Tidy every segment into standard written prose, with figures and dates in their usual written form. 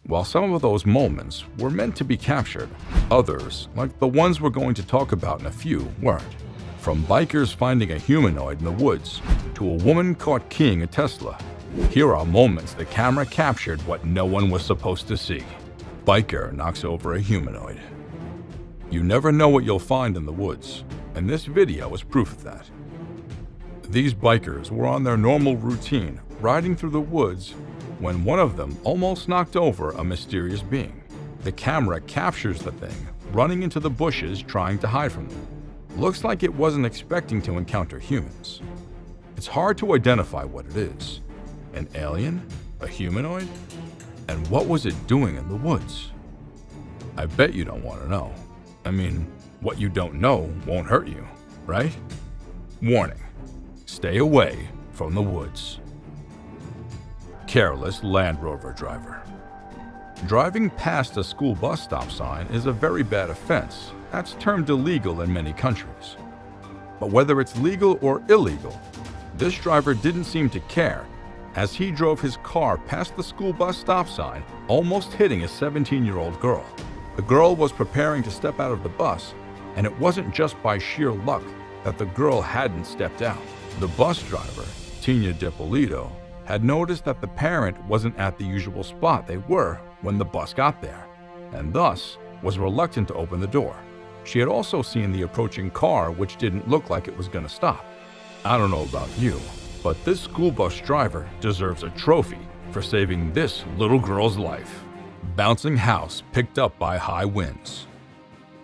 While some of those moments were meant to be captured, others, like the ones we're going to talk about in a few, weren't. From bikers finding a humanoid in the woods to a woman caught keying a Tesla, here are moments the camera captured what no one was supposed to see. Biker knocks over a humanoid. You never know what you'll find in the woods, and this video is proof of that. These bikers were on their normal routine, riding through the woods, when one of them almost knocked over a mysterious being. The camera captures the thing running into the bushes trying to hide from them. Looks like it wasn't expecting to encounter humans. It's hard to identify what it is. An alien? A humanoid? And what was it doing in the woods? I bet you don't want to know. I mean, what you don't know won't hurt you, right? Warning: stay away from the woods. Careless Land Rover driver. Driving past a school bus stop sign is a very bad offense that's termed illegal in many countries. But whether it's legal or illegal, this driver didn't seem to care as he drove his car past the school bus stop sign, almost hitting a 17-year-old girl. The girl was preparing to step out of the bus, and it wasn't just by sheer luck that the girl hadn't stepped out. The bus driver, Tina DiPolito, had noticed that the parent wasn't at the usual spot they were when the bus got there, and thus was reluctant to open the door. She had also seen the approaching car, which didn't look like it was going to stop. I don't know about you, but this school bus driver deserves a trophy for saving this little girl's life. Bouncing house picked up by high winds.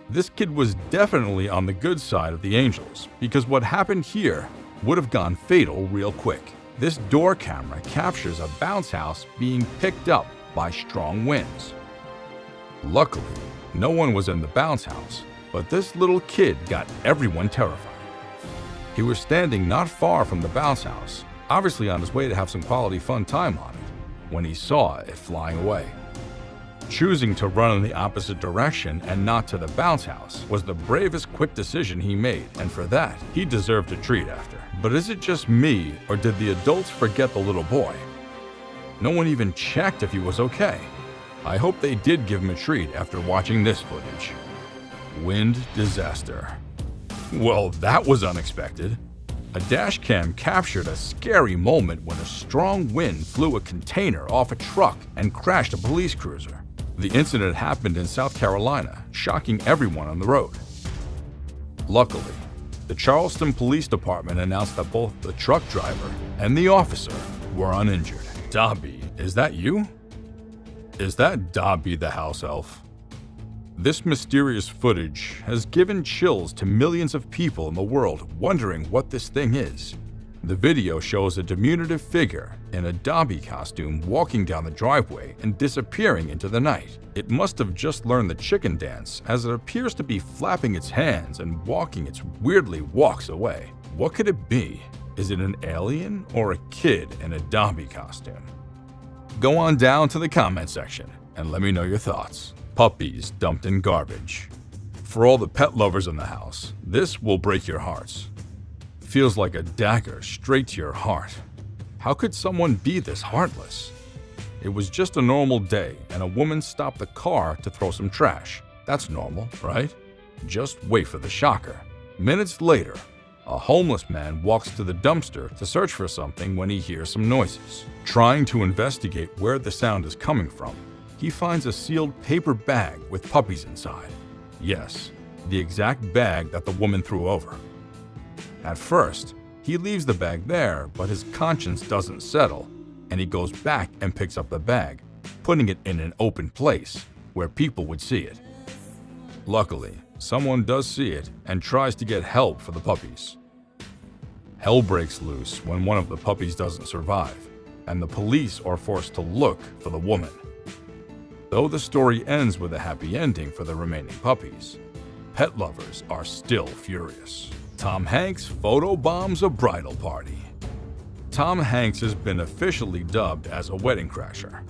This kid was definitely on the good side of the angels, because what happened here would have gone fatal real quick. This door camera captures a bounce house being picked up by strong winds. Luckily, no one was in the bounce house, but this little kid got everyone terrified. He was standing not far from the bounce house, obviously on his way to have some quality fun time on it, when he saw it flying away. Choosing to run in the opposite direction and not to the bounce house was the bravest quick decision he made, and for that, he deserved a treat after. But is it just me, or did the adults forget the little boy? No one even checked if he was okay. I hope they did give him a treat after watching this footage. Wind disaster. Well, that was unexpected. A dash cam captured a scary moment when a strong wind flew a container off a truck and crashed a police cruiser. The incident happened in South Carolina, shocking everyone on the road. Luckily, the Charleston Police Department announced that both the truck driver and the officer were uninjured. Dobby, is that you? Is that Dobby the house elf? This mysterious footage has given chills to millions of people in the world wondering what this thing is. The video shows a diminutive figure in a Dobby costume walking down the driveway and disappearing into the night. It must have just learned the chicken dance, as it appears to be flapping its hands and walking its weirdly walks away. What could it be? Is it an alien or a kid in a Dobby costume? Go on down to the comment section and let me know your thoughts. Puppies dumped in garbage. For all the pet lovers in the house, this will break your hearts. Feels like a dagger straight to your heart. How could someone be this heartless? It was just a normal day and a woman stopped the car to throw some trash. That's normal, right? Just wait for the shocker. Minutes later, a homeless man walks to the dumpster to search for something when he hears some noises. Trying to investigate where the sound is coming from, he finds a sealed paper bag with puppies inside. Yes, the exact bag that the woman threw over. At first, he leaves the bag there, but his conscience doesn't settle, and he goes back and picks up the bag, putting it in an open place where people would see it. Luckily, someone does see it and tries to get help for the puppies. Hell breaks loose when one of the puppies doesn't survive, and the police are forced to look for the woman. Though the story ends with a happy ending for the remaining puppies, pet lovers are still furious. Tom Hanks photobombs a bridal party. Tom Hanks has been officially dubbed as a wedding crasher.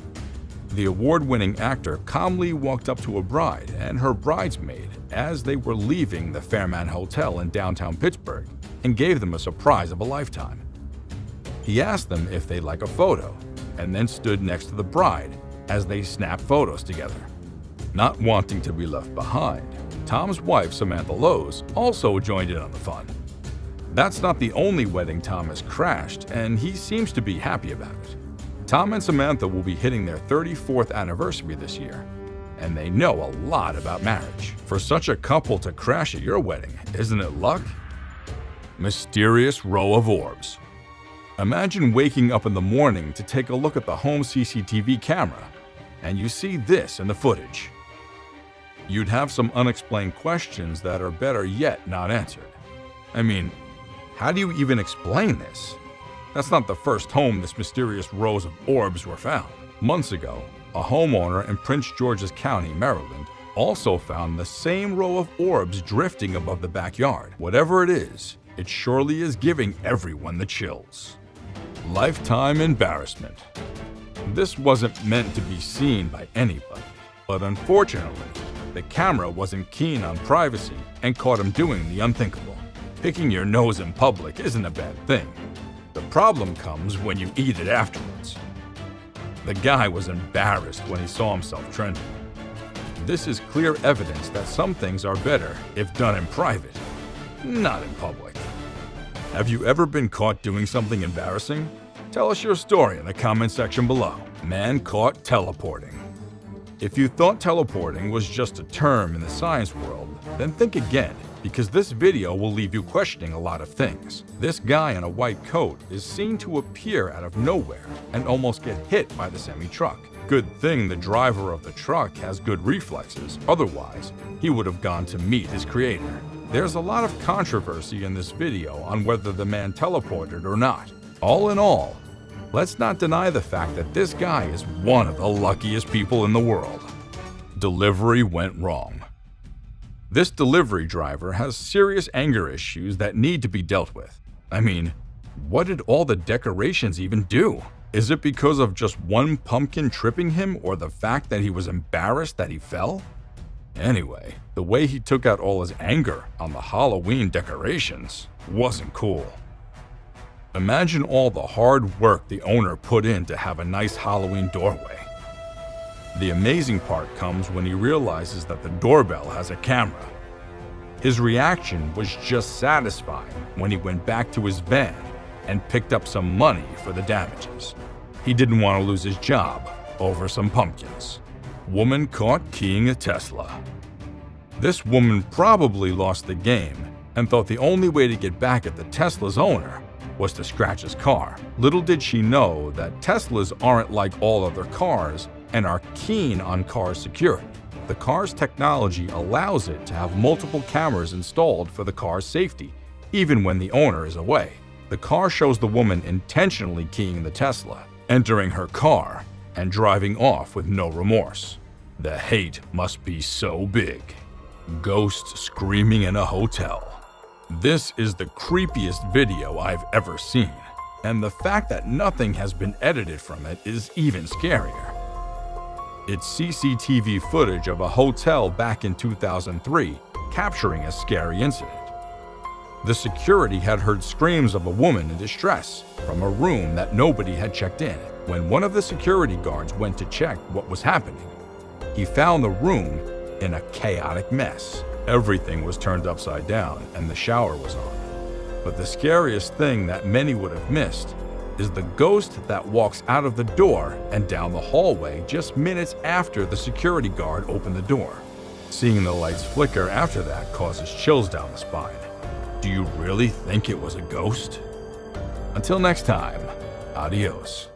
The award-winning actor calmly walked up to a bride and her bridesmaid as they were leaving the Fairmont Hotel in downtown Pittsburgh and gave them a surprise of a lifetime. He asked them if they'd like a photo and then stood next to the bride as they snap photos together. Not wanting to be left behind, Tom's wife, Samantha Lowe's, also joined in on the fun. That's not the only wedding Tom has crashed, and he seems to be happy about it. Tom and Samantha will be hitting their 34th anniversary this year, and they know a lot about marriage. For such a couple to crash at your wedding, isn't it luck? Mysterious row of orbs. Imagine waking up in the morning to take a look at the home CCTV camera, and you see this in the footage. You'd have some unexplained questions that are better yet not answered. I mean, how do you even explain this? That's not the first home this mysterious rows of orbs were found. Months ago, a homeowner in Prince George's County, Maryland, also found the same row of orbs drifting above the backyard. Whatever it is, it surely is giving everyone the chills. Lifetime embarrassment. This wasn't meant to be seen by anybody, but unfortunately, the camera wasn't keen on privacy and caught him doing the unthinkable. Picking your nose in public isn't a bad thing. The problem comes when you eat it afterwards. The guy was embarrassed when he saw himself trending. This is clear evidence that some things are better if done in private, not in public. Have you ever been caught doing something embarrassing? Tell us your story in the comment section below. Man caught teleporting. If you thought teleporting was just a term in the science world, then think again, because this video will leave you questioning a lot of things. This guy in a white coat is seen to appear out of nowhere and almost get hit by the semi-truck. Good thing the driver of the truck has good reflexes, otherwise he would have gone to meet his creator. There's a lot of controversy in this video on whether the man teleported or not. All in all, let's not deny the fact that this guy is one of the luckiest people in the world. Delivery went wrong. This delivery driver has serious anger issues that need to be dealt with. I mean, what did all the decorations even do? Is it because of just one pumpkin tripping him or the fact that he was embarrassed that he fell? Anyway, the way he took out all his anger on the Halloween decorations wasn't cool. Imagine all the hard work the owner put in to have a nice Halloween doorway. The amazing part comes when he realizes that the doorbell has a camera. His reaction was just satisfying when he went back to his van and picked up some money for the damages. He didn't want to lose his job over some pumpkins. Woman caught keying a Tesla. This woman probably lost the game and thought the only way to get back at the Tesla's owner was to scratch his car. Little did she know that Teslas aren't like all other cars and are keen on car security. The car's technology allows it to have multiple cameras installed for the car's safety, even when the owner is away. The car shows the woman intentionally keying the Tesla, entering her car, and driving off with no remorse. The hate must be so big. Ghost screaming in a hotel. This is the creepiest video I've ever seen, and the fact that nothing has been edited from it is even scarier. It's CCTV footage of a hotel back in 2003, capturing a scary incident. The security had heard screams of a woman in distress from a room that nobody had checked in. When one of the security guards went to check what was happening, he found the room in a chaotic mess. Everything was turned upside down and the shower was on. But the scariest thing that many would have missed is the ghost that walks out of the door and down the hallway just minutes after the security guard opened the door. Seeing the lights flicker after that causes chills down the spine. Do you really think it was a ghost? Until next time, adios.